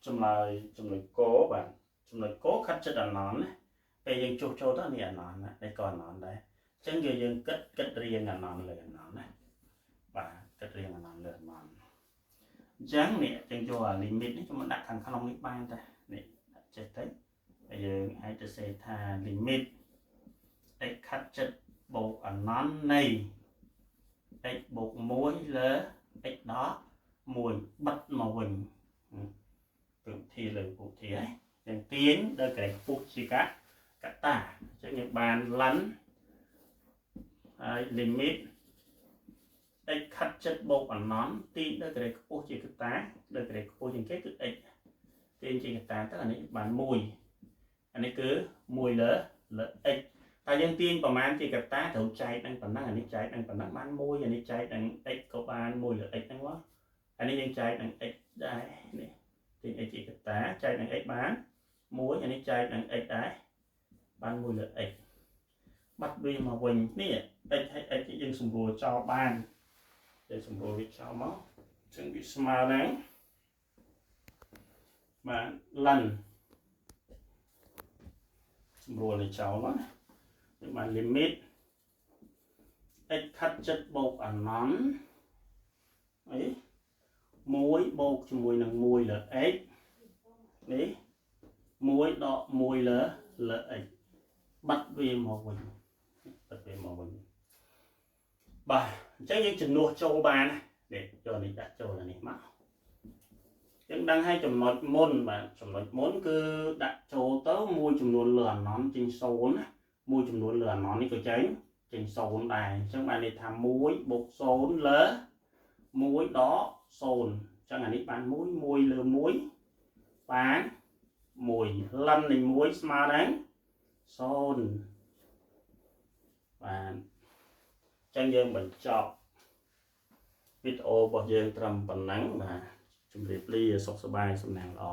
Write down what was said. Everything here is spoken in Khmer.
ចំណុចគោបាទចំណុចគោខាត់ចិត្តអាណនណាពេលយើងចុះចូលទៅនេះអាណនណានេះក៏អាណនដែរអញ្ចឹងយើងគិតរៀងអាណនលើអាណនណាបាទគិតរៀងអាណនលើអាណនអញ្ចឹងនេះយើងយកអា limit នេះខ្ញុំដាក់ខាងក្នុងនេះបានតែនេះដាក់ចេះទៅហើយយើងអាចទៅសេថា limit x ខាត់ចិត្តបូកអាណននៃ x បូក1លើ x ដល់1បិទមកវិញពុទ្ធិលើពុទ្ធិហើយយើងទាញដល់កែពុទ្ធជាកតាអញ្ចឹងយើងបានលិនហើយ limit x ខាត់ចិត្តបូកអាណនទាញដល់កែខ្ពស់ជាកតាដល់កែខ្ពស់ជាងគេគឺ x ទាញជាកតាទៅអានេះបាន1អានេះគឺ1លើ x តែយើងទាញប្រមាណជាកតាត្រូវចែកនឹងប៉ុណ្ណឹងអានេះចែកនឹងប៉ុណ្ណឹងបាន1អានេះចែកនឹង x ក៏បាន1លើ x ហ្នឹងមកអានេះយើងចែកនឹង x ដែរនេះទាញ x ជាកតាចែកនឹង x បាន1អានេះចែកនឹង x ដែរបាន1លើ x បាត់វាមកវិញនេះ x ហើយ x យើងសម្រួលចោលបានយើងសម្រួលវាចោលមកអញ្ចឹងវាស្មើនឹងបានលិនសម្រួលវាចោលមកយើងបាន limit x ខាត់ចិត្តបូកអាណនអី1បូកជាមួយនឹង1លើ x នេះ1ដក1លើ x បាត់វាមកវិញបាទអញ្ចឹងយើងជំនួសចូលបាននេះចូលនេះដាក់ចូលនេះមកយើងដឹងហើយចំណុចមុនបាទចំណុចមុនគឺដាក់ចូលទៅមួយចំនួនលើអាណនចេញ0ណាមួយចំនួនលើអាណននេះក៏ចេញ0ដែរអញ្ចឹងបានន័យថា1បូក0លើ1ដក0អញ្ចឹងអានេះបាន1លើ1បាន1លិននៃ1ស្មើនឹង0បានអញ្ចឹងយើងបញ្ចប់វីដេអូរបស់យើងត្រឹមប៉ុណ្ណឹងបាទជម្រាបលាសុខសប្បាយសំណាងល្អ